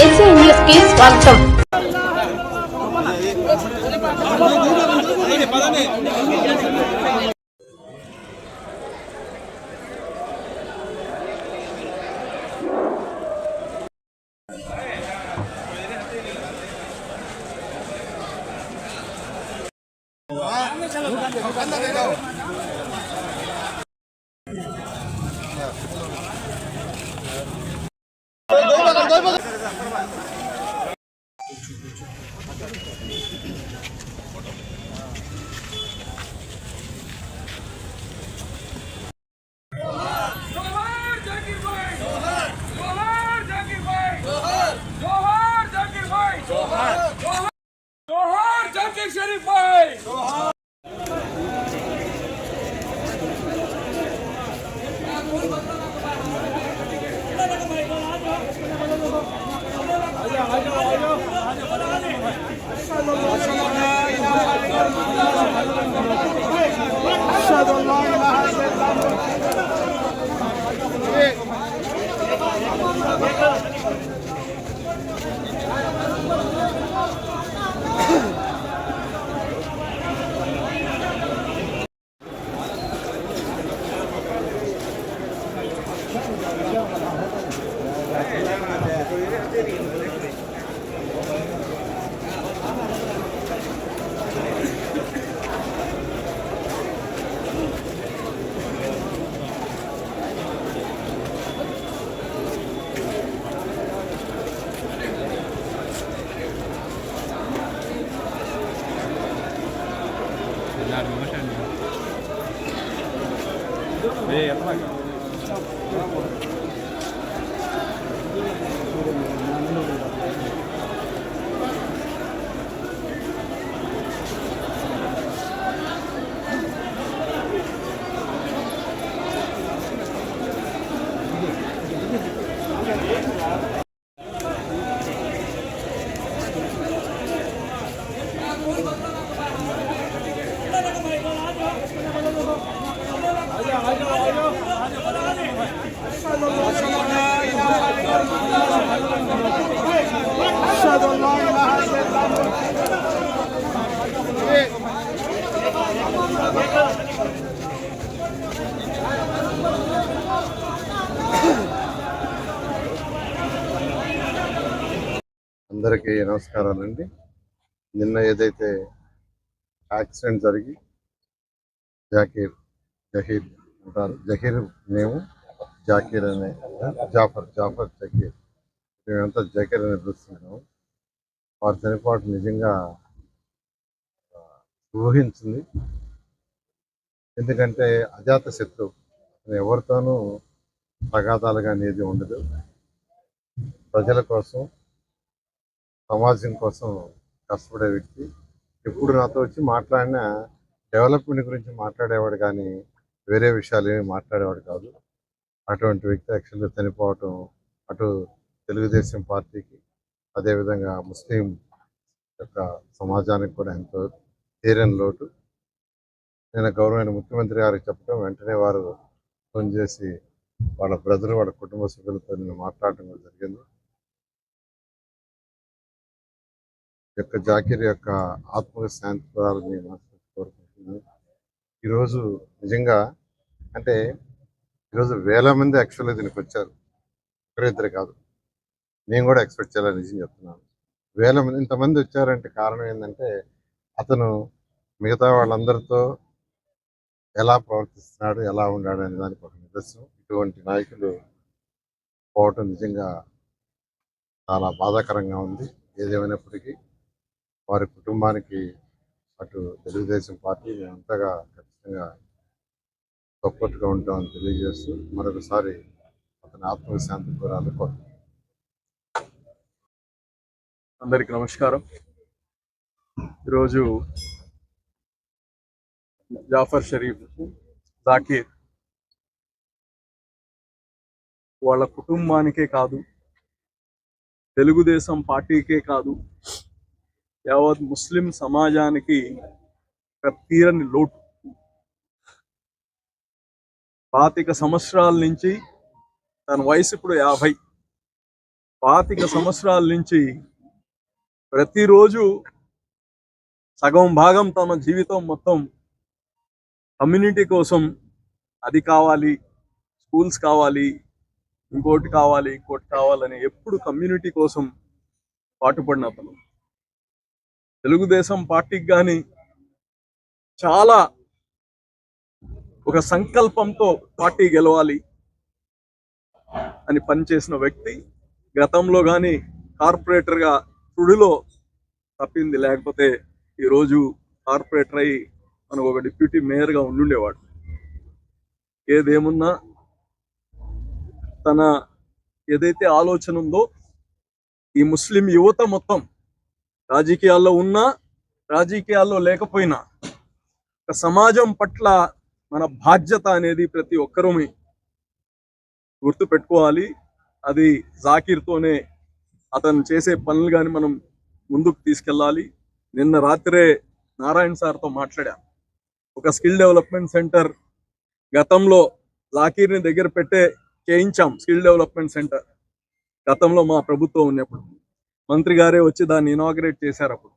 AC news కి స్వాగతం. शरीफ भाई అందరికీ నమస్కారాలండి. నిన్న ఏదైతే యాక్సిడెంట్ జరిగి జహీర్ అంటారు, జహీర్ మేము జాకీర్ అనే జాఫర్ జకీర్, మేమంతా జకీర్ అని పిలుస్తున్నాము. వారు చనిపోవడం నిజంగా ఊహించింది. ఎందుకంటే అజాత శత్రువు, ఎవరితోనూ తగాదాలుగా అనేది ఉండదు. ప్రజల కోసం, సమాజం కోసం కష్టపడే వ్యక్తి. ఎప్పుడు నాతో వచ్చి మాట్లాడినా డెవలప్మెంట్ గురించి మాట్లాడేవాడు, కానీ వేరే విషయాలు ఏమి మాట్లాడేవాడు కాదు. అటువంటి వ్యక్తి యాక్చువల్గా చనిపోవటం అటు తెలుగుదేశం పార్టీకి, అదేవిధంగా ముస్లిం యొక్క సమాజానికి కూడా ఎంతో తీరని లోటు. నేను గౌరవమైన ముఖ్యమంత్రి గారికి చెప్పడం, వెంటనే వారు ఫోన్ చేసి వాళ్ళ బ్రదర్, వాళ్ళ కుటుంబ సభ్యులతో నేను మాట్లాడటం కూడా జరిగింది. యొక్క జాకీర్ యొక్క ఆత్మకు శాంతి పొందాలని కోరుకుంటున్నాను. ఈరోజు నిజంగా అంటే ఈరోజు వేల మంది యాక్చువల్గా దీనికి వచ్చారు, ఒకరిద్దరు కాదు. నేను కూడా ఎక్స్పెక్ట్ చేయాలని నిజం చెప్తున్నాను. వేల మంది ఇంతమంది వచ్చారంటే కారణం ఏంటంటే అతను మిగతా వాళ్ళందరితో ఎలా ప్రవర్తిస్తున్నాడు, ఎలా ఉన్నాడు అనే దానికి ఒక నిదర్శనం. ఇటువంటి నాయకులు పోవటం నిజంగా చాలా బాధాకరంగా ఉంది. ఏదేమైనప్పటికీ వారి కుటుంబానికి, అటు తెలుగుదేశం పార్టీ మేమంతగా ఖచ్చితంగా సపోర్ట్గా ఉంటామని తెలియజేస్తూ మరొకసారి అతని ఆత్మశాంతి కోరాలని కోరుతున్నాను. అందరికి నమస్కారం. ఈరోజు జాఫర్ షరీఫ్ జాకీర్ వాళ్ళ కుటుంబానికే కాదు, తెలుగుదేశం పార్టీకే కాదు, యావత్ ముస్లిం సమాజానికి తీరని లోటు. 25 సంవత్సరాల నుంచి, తన వయసు ఇప్పుడు 50, 25 సంవత్సరాల నుంచి ప్రతిరోజు సగం భాగం తమ జీవితం మొత్తం కమ్యూనిటీ కోసం, అది కావాలి, స్కూల్స్ కావాలి, ఇంకోటి కావాలని ఎప్పుడు కమ్యూనిటీ కోసం పాటుపడిన అతను. తెలుగుదేశం పార్టీకి కానీ చాలా ఒక సంకల్పంతో పార్టీ గెలవాలి అని పనిచేసిన వ్యక్తి. గతంలో కానీ కార్పొరేటర్గా తుడిలో తప్పింది, లేకపోతే ఈరోజు కార్పొరేటర్ అయి మనకు ఒక డిప్యూటీ మేయర్గా ఉండుండేవాడు. ఏదేమున్నా తన ఏదైతే ఆలోచన ఉందో ఈ ముస్లిం యువత మొత్తం రాజకీయాల్లో ఉన్నా రాజకీయాల్లో లేకపోయినా ఒక సమాజం పట్ల మన బాధ్యత అనేది ప్రతి ఒక్కరూ గుర్తు పెట్టుకోవాలి. అది జాకీర్తోనే అతను చేసే పనులు కానీ మనం ముందుకు తీసుకెళ్ళాలి. నిన్న రాత్రే నారాయణ సార్తో మాట్లాడా. ఒక స్కిల్ డెవలప్మెంట్ సెంటర్ గతంలో జాకీర్ని దగ్గర చేయించాం. స్కిల్ డెవలప్మెంట్ సెంటర్ గతంలో మా ప్రభుత్వం ఉన్నప్పుడు మంత్రి గారే వచ్చి దాన్ని ఇనాగ్రేట్ చేశారు. అప్పుడు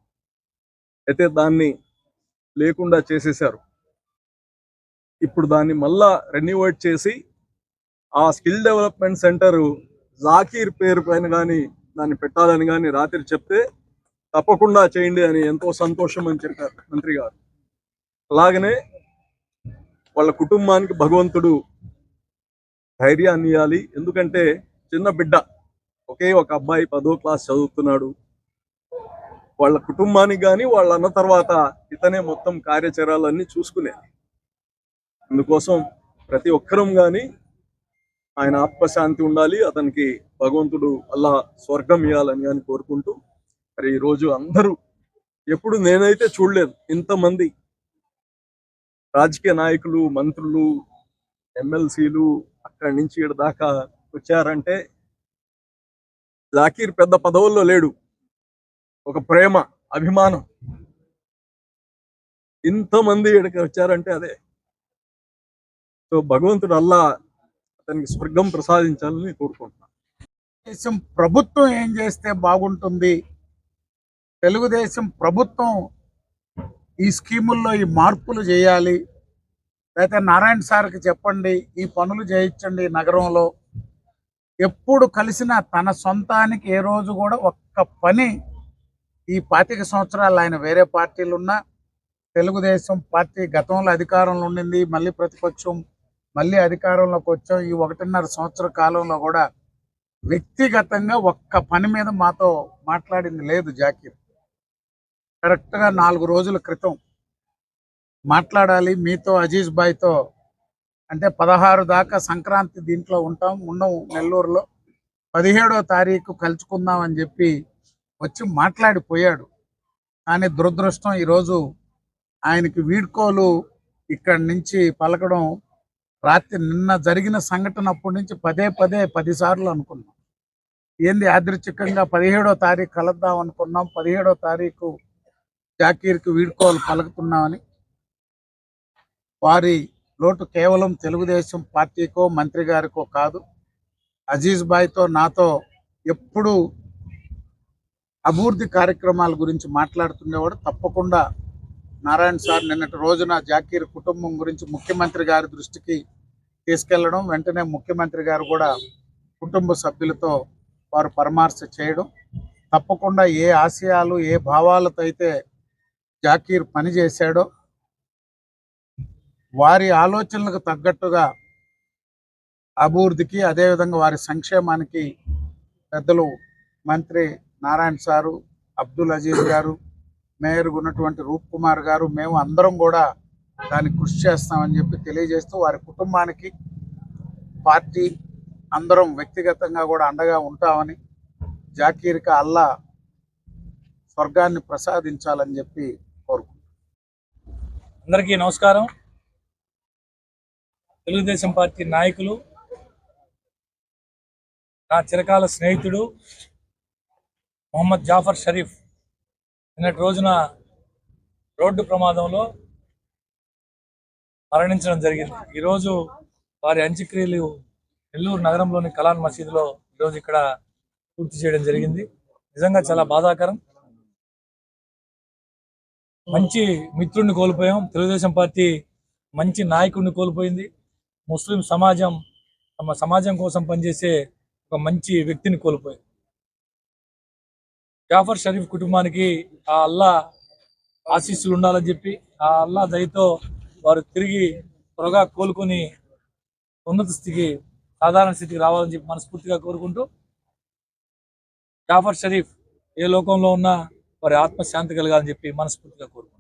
అయితే దాన్ని లేకుండా చేసేశారు. ఇప్పుడు దాన్ని మళ్ళా రెన్యువేట్ చేసి ఆ స్కిల్ డెవలప్మెంట్ సెంటర్ జాకీర్ పేరు పైన కానీ దాన్ని పెట్టాలని కానీ రాత్రి చెప్తే తప్పకుండా చేయండి అని ఎంతో సంతోషం అని చెప్పారు మంత్రి గారు. అలాగనే వాళ్ళ కుటుంబానికి భగవంతుడు ధైర్యాన్ని ఇవ్వాలి. ఎందుకంటే చిన్న బిడ్డ, ఒకే ఒక అబ్బాయి 10వ క్లాస్ చదువుతున్నాడు. వాళ్ళ కుటుంబానికి కానీ వాళ్ళ అన్న తర్వాత ఇతనే మొత్తం కార్యాచరణలన్నీ చూసుకునేది. అందుకోసం ప్రతి ఒక్కరం కానీ ఆయన ఆత్మశాంతి ఉండాలి, అతనికి భగవంతుడు అల్లా స్వర్గం ఇవ్వాలని కానీ కోరుకుంటూ, మరి ఈరోజు అందరూ ఎప్పుడు నేనైతే చూడలేదు ఇంతమంది రాజకీయ నాయకులు, మంత్రులు, ఎమ్మెల్సీలు అక్కడి నుంచి ఇక్కడ దాకా వచ్చారంటే జాకీర్ పెద్ద పదవుల్లో లేడు, ఒక ప్రేమ, అభిమానం. ఇంతమంది ఇక్కడికి వచ్చారంటే అదే. సో భగవంతుడు అల్లా అతనికి స్వర్గం ప్రసాదించాలని కోరుకుంటున్నాను. తెలుగుదేశం ప్రభుత్వం ఏం చేస్తే బాగుంటుంది, తెలుగుదేశం ప్రభుత్వం ఈ స్కీముల్లో ఈ మార్పులు చేయాలి, లేకపోతే నారాయణ సార్కి చెప్పండి ఈ పనులు చేయించండి నగరంలో. ఎప్పుడు కలిసినా తన సొంతానికి ఏ రోజు కూడా ఒక్క పని, ఈ 25 సంవత్సరాలు ఆయన వేరే పార్టీలు ఉన్నా, తెలుగుదేశం పార్టీ గతంలో అధికారంలో ఉండింది, మళ్ళీ ప్రతిపక్షం, మళ్ళీ అధికారంలోకి వచ్చాం. ఈ 1.5 సంవత్సర కాలంలో కూడా వ్యక్తిగతంగా ఒక్క పని మీద మాతో మాట్లాడింది లేదు జాకీర్. కరెక్ట్గా 4 రోజుల క్రితం మాట్లాడాలి మీతో, అజీజ్ భాయ్తో అంటే 16 దాకా సంక్రాంతి దీంట్లో ఉండము నెల్లూరులో, 17వ తారీఖు కలుసుకుందాం అని చెప్పి వచ్చి మాట్లాడిపోయాడు. కానీ దురదృష్టం ఈరోజు ఆయనకి వీడ్కోలు ఇక్కడి నుంచి పలకడం, రాత్రి నిన్న జరిగిన సంఘటన అప్పటి నుంచి 10 సార్లు అనుకున్నాం. ఏంది యాదృచ్ఛికంగా 17వ తారీఖు కలుద్దాం అనుకున్నాం, 17వ తారీఖు జాకీర్కి వీడ్కోలు పలుకుతున్నామని. వారి లోటు కేవలం తెలుగుదేశం పార్టీకో మంత్రి గారికో కాదు, అజీజ్ భాయ్తో నాతో ఎప్పుడు అభివృద్ధి కార్యక్రమాల గురించి మాట్లాడుతుండేవాడు. తప్పకుండా నారాయణ సార్ నిన్నటి రోజున జాకీర్ కుటుంబం గురించి ముఖ్యమంత్రి గారి దృష్టికి తీసుకెళ్లడం, వెంటనే ముఖ్యమంత్రి గారు కూడా కుటుంబ సభ్యులతో వారు పరామర్శ చేయడం, తప్పకుండా ఏ ఆశయాలు ఏ భావాలతో అయితే జాకీర్ పనిచేశాడో వారి ఆలోచనలకు తగ్గట్టుగా అభివృద్ధికి, అదేవిధంగా వారి సంక్షేమానికి పెద్దలు మంత్రి నారాయణ సారు, అబ్దుల్ అజీజ్ గారు, మేయర్ ఉన్నటువంటి రూప్ కుమార్ గారు, మేము అందరం కూడా దానికి కృషి చేస్తామని చెప్పి తెలియజేస్తూ, వారి కుటుంబానికి పార్టీ అందరం వ్యక్తిగతంగా కూడా అండగా ఉంటామని, జాకీర్కి అల్లా స్వర్గాన్ని ప్రసాదించాలని చెప్పి కోరుకుంటున్నాను. అందరికీ నమస్కారం. తెలుగుదేశం పార్టీ నాయకులు, నా చిరకాల స్నేహితుడు మొహమ్మద్ జాఫర్ షరీఫ్ నిన్నటి రోజున రోడ్డు ప్రమాదంలో మరణించడం జరిగింది. ఈరోజు వారి అంత్యక్రియలు నెల్లూరు నగరంలోని కలాన్ మసీదులో ఈరోజు ఇక్కడ పూర్తి చేయడం జరిగింది. నిజంగా చాలా బాధాకరం. మంచి మిత్రుడిని కోల్పోయాం. తెలుగుదేశం పార్టీ మంచి నాయకుడిని కోల్పోయింది. ముస్లిం సమాజం తమ సమాజం కోసం పనిచేసే ఒక మంచి వ్యక్తిని కోల్పోయింది. జాఫర్ షరీఫ్ కుటుంబానికి ఆ అల్లా ఆశీస్సులు ఉండాలని చెప్పి, ఆ అల్లా దయతో వారు తిరిగి త్వరగా కోలుకొని ఉన్నత స్థితికి, సాధారణ స్థితికి రావాలని చెప్పి మనస్ఫూర్తిగా కోరుకుంటూ, జాఫర్ షరీఫ్ ఏ లోకంలో ఉన్నా వారి ఆత్మశాంతి కలగాలని చెప్పి మనస్ఫూర్తిగా కోరుకుంటున్నాను.